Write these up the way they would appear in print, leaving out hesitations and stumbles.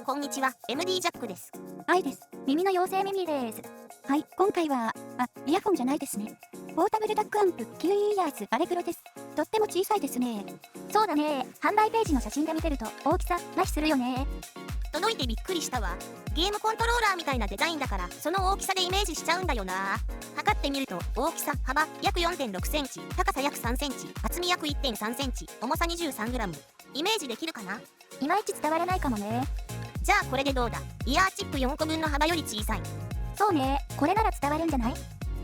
はいこんにちは、MD ジャックです。はいです。耳の妖精ミミです。はい、今回は、イヤホンじゃないですね。ポータブルダックアンプ QE イヤーズアレグロです。とっても小さいですね。そうだね。販売ページの写真で見てると大きさ麻痺するよね。届いてびっくりしたわ。ゲームコントローラーみたいなデザインだからその大きさでイメージしちゃうんだよな。測ってみると大きさ幅約 4.6 センチ、高さ約3センチ、厚み約 1.3 センチ、重さ23グラム。イメージできるかな？いまいち伝わらないかもね。じゃあこれでどうだ？イヤーチップ4個分の幅より小さい。そうね、これなら伝わるんじゃない？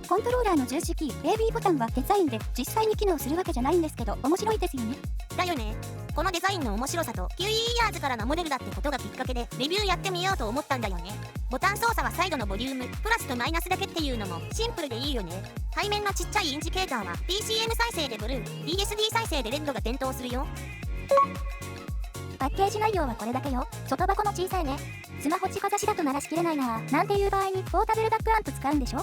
コントローラーの十字キー AB ボタンはデザインで実際に機能するわけじゃないんですけど面白いですよね。だよね。このデザインの面白さと QE イヤーズからのモデルだってことがきっかけでレビューやってみようと思ったんだよね。ボタン操作はサイドのボリュームプラスとマイナスだけっていうのもシンプルでいいよね。背面のちっちゃいインジケーターは PCM 再生でブルー、 DSD 再生でレッドが点灯するよ。パッケージ内容はこれだけよ。外箱も小さいね。スマホ近差しだと鳴らしきれないな。なんていう場合にポータブルダックアンプ使うんでしょ？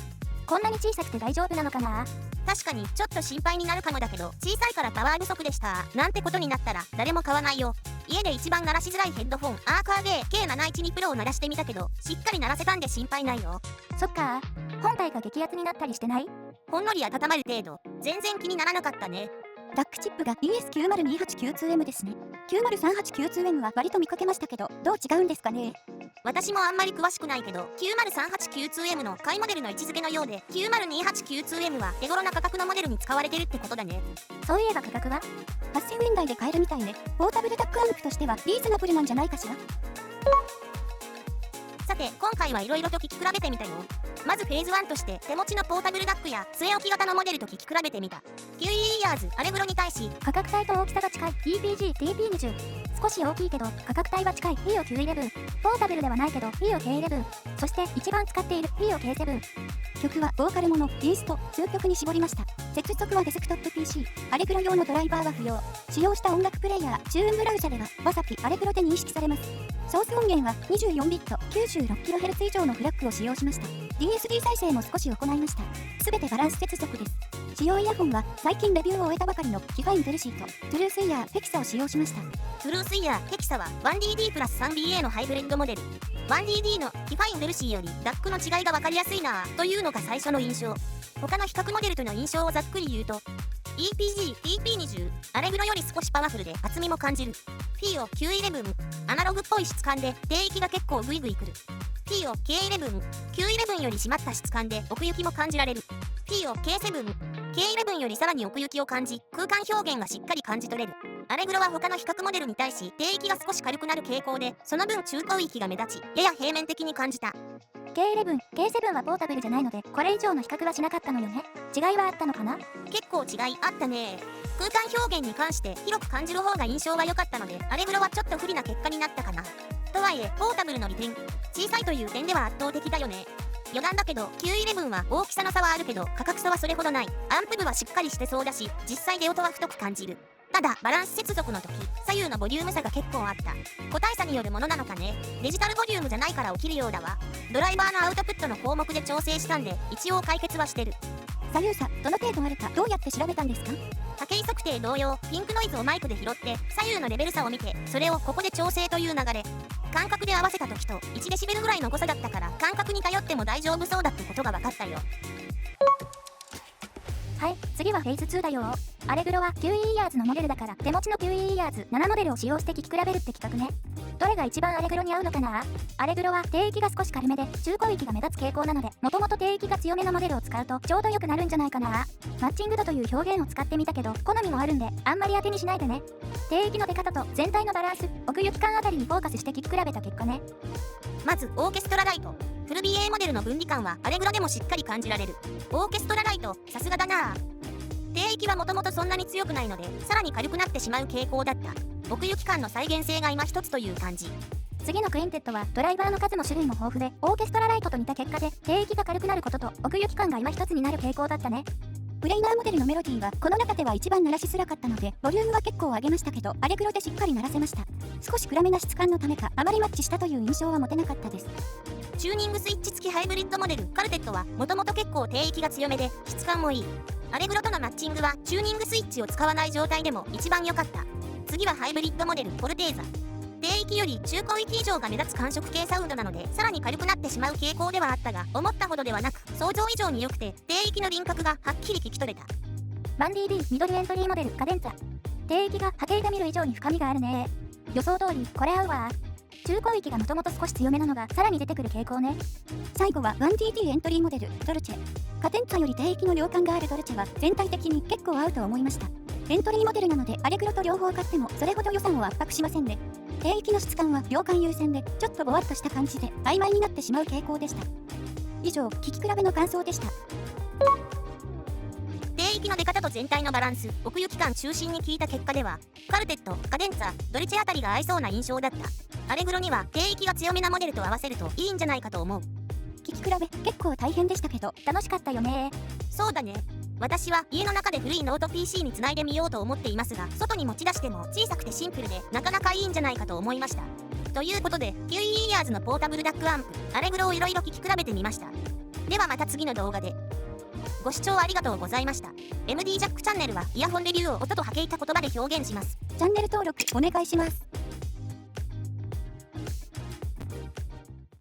こんなに小さくて大丈夫なのかな？確かにちょっと心配になるかもだけど、小さいからパワー不足でしたなんてことになったら誰も買わないよ。家で一番鳴らしづらいヘッドフォンアーカーゲー K712 プロを鳴らしてみたけどしっかり鳴らせたんで心配ないよ。そっか。本体が激アツになったりしてない？ほんのり温まる程度。全然気にならなかったね。ダックチップが ES902892M ですね。903892M は割と見かけましたけど、どう違うんですかね？私もあんまり詳しくないけど 903892M の買いモデルの位置づけのようで 902892M は手頃な価格のモデルに使われてるってことだね。そういえば価格は8000円台で買えるみたいね。ポータブルダックアンプとしてはリーズナブルなんじゃないかしら。さて今回はいろいろと聞き比べてみたよ。まずフェーズ1として手持ちのポータブルダックや据え置き型のモデルと聞き比べてみた。QE イヤーズアレグロに対し価格帯と大きさが近い EPG-TP20、少し大きいけど価格帯は近い PO911、ポータブルではないけど PO911、そして一番使っている PO97。曲はボーカルもの、インスト、数曲に絞りました。接続はデスクトップ PC、アレグロ用のドライバーは不要。使用した音楽プレイヤー、チューンブラウザではわさぴアレグロで認識されます。ソース音源は24ビット 96kHz 以上のフラッグを使用しました。DSD 再生も少し行いました。すべてバランス接続です。使用イヤホンは最近レビューを終えたばかりのキファインデルシーとトゥルースイヤーヘキサを使用しました。トゥルースイヤーヘキサは 1DD プラス 3BA のハイブレッドモデル。1DD のキファインデルシーよりダックの違いが分かりやすいなぁというのが最初の印象。他の比較モデルとの印象をざっくり言うと EPG-TP20 アレグロより少しパワフルで厚みも感じる。PO911 アナログっぽい質感で低域が結構グイグイくる。PO-K11 より締まった質感で奥行きも感じられる。PO-K7 よりさらに奥行きを感じ空間表現がしっかり感じ取れる。アレグロは他の比較モデルに対し低域が少し軽くなる傾向でその分中高域が目立ちやや平面的に感じた。K7 はポータブルじゃないのでこれ以上の比較はしなかったのよね。違いはあったのかな？結構違いあったね。空間表現に関して広く感じる方が印象が良かったのでアレグロはちょっと不利な結果になったかな。とはいえポータブルの利点、小さいという点では圧倒的だよね。余談だけど Q11 は大きさの差はあるけど価格差はそれほどない。アンプ部はしっかりしてそうだし実際で音は太く感じる。ただバランス接続の時左右のボリューム差が結構あった。個体差によるものなのかね。デジタルボリュームじゃないから起きるようだわ。ドライバーのアウトプットの項目で調整したんで一応解決はしてる。左右差どの程度あるかどうやって調べたんですか？波形測定同様ピンクノイズをマイクで拾って左右のレベル差を見てそれをここで調整という流れ。感覚で合わせた時と1デシベルぐらいの誤差だったから感覚に頼っても大丈夫そうだってことが分かったよ。はい、次はフェーズ2だよ。アレグロは QE イヤーズのモデルだから手持ちの QE イヤーズ7モデルを使用して聞き比べるって企画ね。どれが一番アレグロに合うのかな？アレグロは低域が少し軽めで中高域が目立つ傾向なのでもともと低域が強めのモデルを使うとちょうど良くなるんじゃないかな。マッチング度という表現を使ってみたけど好みもあるんであんまり当てにしないでね。低域の出方と全体のバランス、奥行き感あたりにフォーカスして聞き比べた結果ね。まずオーケストラライト。フル BA モデルの分離感はアレグロでもしっかり感じられる。オーケストラライトさすがだなぁ。低域はもともとそんなに強くないのでさらに軽くなってしまう傾向だった。奥行き感の再現性が今一つという感じ。次のクインテッドはドライバーの数も種類も豊富でオーケストラライトと似た結果で低域が軽くなることと奥行き感が今一つになる傾向だったね。プレイナーモデルのメロディーはこの中では一番鳴らしづらかったのでボリュームは結構上げましたけどアレグロでしっかり鳴らせました。少し暗めな質感のためかあまりマッチしたという印象は持てなかったです。チューニングスイッチ付きハイブリッドモデルカルテットはもともと結構低域が強めで質感もいい。アレグロとのマッチングはチューニングスイッチを使わない状態でも一番良かった。次はハイブリッドモデルフォルテーザ。低域より中高域以上が目立つ感触系サウンドなので、さらに軽くなってしまう傾向ではあったが、思ったほどではなく、想像以上に良くて、低域の輪郭がはっきり聞き取れた。1DB ミドルエントリーモデルカデンツァ。低域が波形で見る以上に深みがあるね。予想通りこれ合うわ。中高域がもともと少し強めなのがさらに出てくる傾向ね。最後は 1DD エントリーモデルドルチェ。カデンツァより低域の量感があるドルチェは全体的に結構合うと思いました。エントリーモデルなのでアレグロと両方買ってもそれほど予算を圧迫しませんね。低域の質感は量感優先でちょっとぼわっとした感じで曖昧になってしまう傾向でした。以上、聞き比べの感想でした。低域の出方と全体のバランス、奥行き感中心に聞いた結果では、カルテット、カデンツァ、ドルチェあたりが合いそうな印象だった。アレグロには低域が強めなモデルと合わせるといいんじゃないかと思う。聞き比べ結構大変でしたけど楽しかったよね。そうだね。私は家の中で古いノート PC につないでみようと思っていますが、外に持ち出しても小さくてシンプルでなかなかいいんじゃないかと思いました。ということで、QE イヤーズのポータブルダックアンプ、アレグロをいろいろ聞き比べてみました。ではまた次の動画で。ご視聴ありがとうございました。MD ジャックチャンネルはイヤホンレビューを音と波形た言葉で表現します。チャンネル登録お願いします。